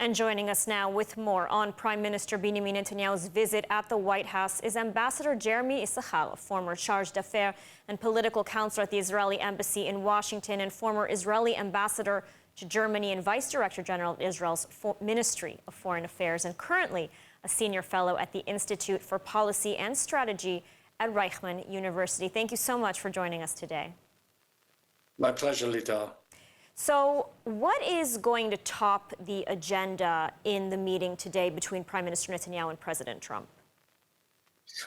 And joining us now with more on Prime Minister Benjamin Netanyahu's visit at the White House is Ambassador Jeremy Issacharoff, former charge d'affaires and political counselor at the Israeli Embassy in Washington and former Israeli Ambassador to Germany and Vice Director General of Israel's Ministry of Foreign Affairs, and currently a senior fellow at the Institute for Policy and Strategy at Reichman University. Thank you so much for joining us today. My pleasure, Lita. So what is going to top the agenda in the meeting today between Prime Minister Netanyahu and President Trump?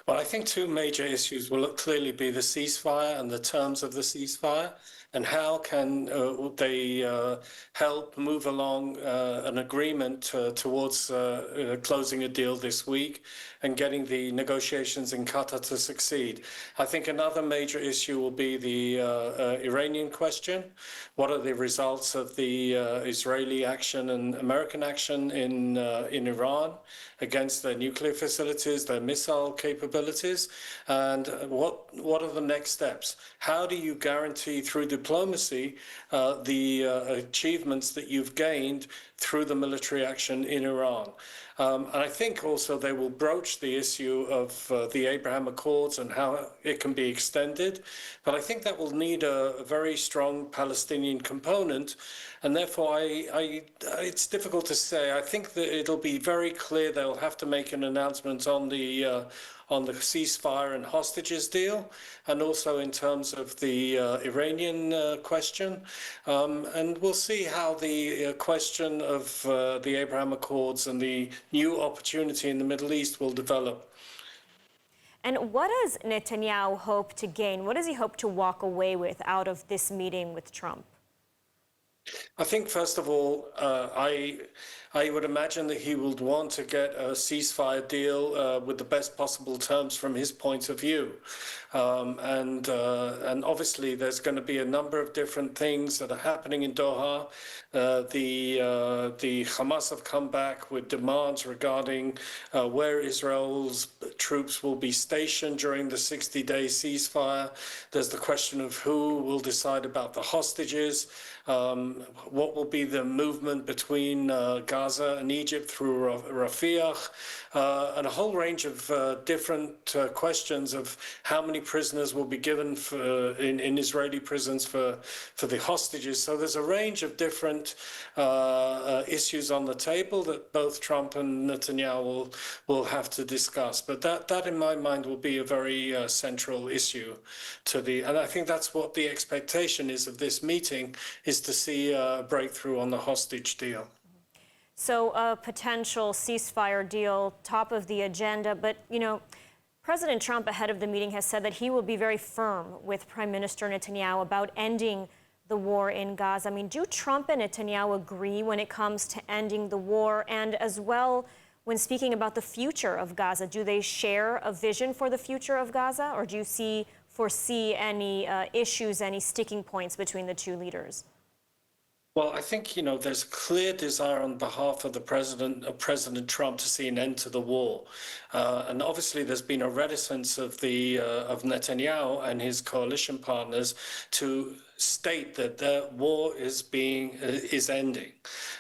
Well, I think two major issues will clearly be the ceasefire and the terms of the ceasefire, and how can they help move along an agreement towards closing a deal this week and getting the negotiations in Qatar to succeed. I think another major issue will be the Iranian question. What are the results of the Israeli action and American action in Iran against their nuclear facilities, their missile capabilities, and what are the next steps? How do you guarantee through diplomacy the achievements that you've gained through the military action in Iran? And I think also they will broach the issue of the Abraham Accords and how it can be extended. But I think that will need a very strong Palestinian component. And therefore, it's difficult to say. I think that it'll be very clear they'll have to make an announcement on the ceasefire and hostages deal, and also in terms of the Iranian question. And we'll see how the question of the Abraham Accords and the new opportunity in the Middle East will develop. And what does Netanyahu hope to gain? What does he hope to walk away with out of this meeting with Trump? I think, first of all, I would imagine that he would want to get a ceasefire deal with the best possible terms from his point of view. And obviously, there's going to be a number of different things that are happening in Doha. The Hamas have come back with demands regarding where Israel's troops will be stationed during the 60-day ceasefire. There's the question of who will decide about the hostages. What will be the movement between Gaza and Egypt through Rafah, and a whole range of different questions of how many prisoners will be given in Israeli prisons for the hostages. So there's a range of different issues on the table that both Trump and Netanyahu will have to discuss. But that in my mind will be a very central issue and I think that's what the expectation is of this meeting, is to see a breakthrough on the hostage deal. So a potential ceasefire deal, top of the agenda. But, you know, President Trump, ahead of the meeting, has said that he will be very firm with Prime Minister Netanyahu about ending the war in Gaza. I mean, do Trump and Netanyahu agree when it comes to ending the war? And as well, when speaking about the future of Gaza, do they share a vision for the future of Gaza? Or do you foresee any issues, any sticking points between the two leaders? Well, I think, you know, there's a clear desire on behalf of President Trump to see an end to the war. And obviously there's been a reticence of Netanyahu and his coalition partners to state that the war is ending.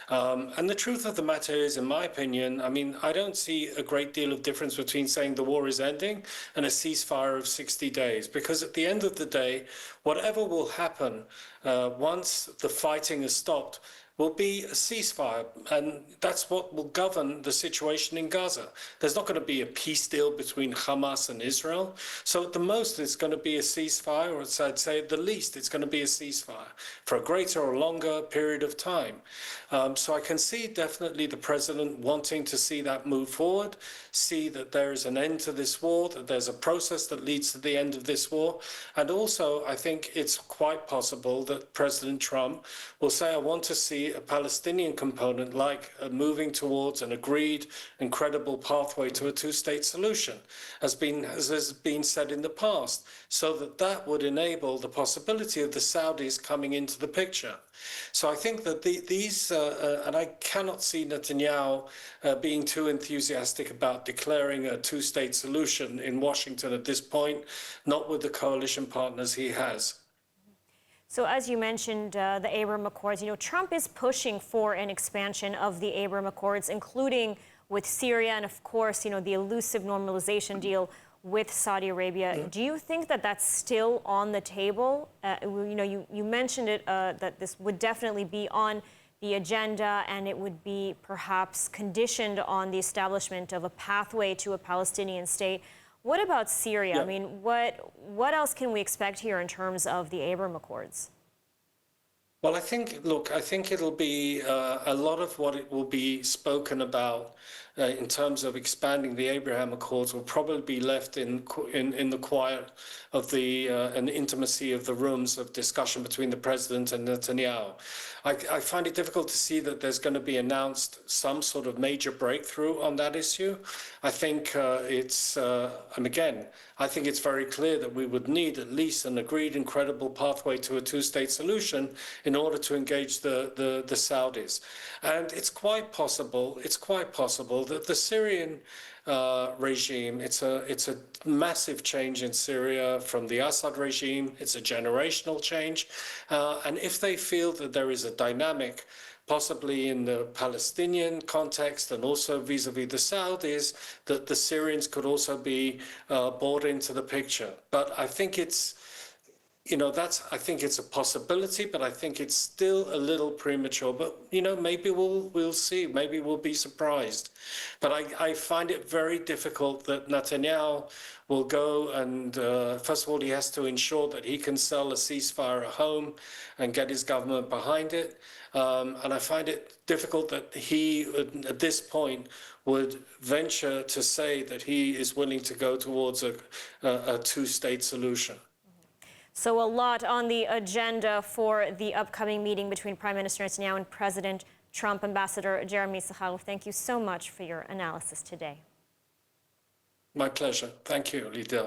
And the truth of the matter is, in my opinion, I mean, I don't see a great deal of difference between saying the war is ending and a ceasefire of 60 days. Because at the end of the day, whatever will happen once the fighting is stopped will be a ceasefire, and that's what will govern the situation in Gaza. There's not going to be a peace deal between Hamas and Israel. So at the most, it's going to be a ceasefire, or I'd say at the least, it's going to be a ceasefire for a greater or longer period of time. So I can see definitely the president wanting to see that move forward, see that there is an end to this war, that there's a process that leads to the end of this war. And also, I think it's quite possible that President Trump will say, I want to see a Palestinian component, like moving towards an agreed and credible pathway to a two-state solution, as has been said in the past, so that would enable the possibility of the Saudis coming into the picture. So I think that and I cannot see Netanyahu being too enthusiastic about declaring a two-state solution in Washington at this point, not with the coalition partners he has. So as you mentioned, the Abraham Accords, Trump is pushing for an expansion of the Abraham Accords, including with Syria and, of course, the elusive normalization deal with Saudi Arabia. Do you think that that's still on the table? You mentioned it, that this would definitely be on the agenda, and it would be perhaps conditioned on the establishment of a pathway to a Palestinian state. What about Syria? Yeah. I mean, what else can we expect here in terms of the Abraham Accords? Well, I think it'll be a lot of what it will be spoken about in terms of expanding the Abraham Accords will probably be left in the quiet of and intimacy of the rooms of discussion between the president and Netanyahu. I find it difficult to see that there's going to be announced some sort of major breakthrough on that issue. I think and again, I think it's very clear that we would need at least an agreed and credible pathway to a two-state solution in order to engage the Saudis. And it's quite possible that the Syrian regime, it's a massive change in Syria from the Assad regime. It's a generational change. And if they feel that there is a dynamic, possibly in the Palestinian context and also vis-a-vis the Saudis, that the Syrians could also be brought into the picture. But I think it's I think it's a possibility, but I think it's still a little premature. But, maybe we'll see. Maybe we'll be surprised. But I find it very difficult that Netanyahu will go and, first of all, he has to ensure that he can sell a ceasefire at home and get his government behind it. And I find it difficult that he, at this point, would venture to say that he is willing to go towards a two-state solution. So a lot on the agenda for the upcoming meeting between Prime Minister Netanyahu and President Trump. Ambassador Jeremy Issacharoff, thank you so much for your analysis today. My pleasure. Thank you, Lidl.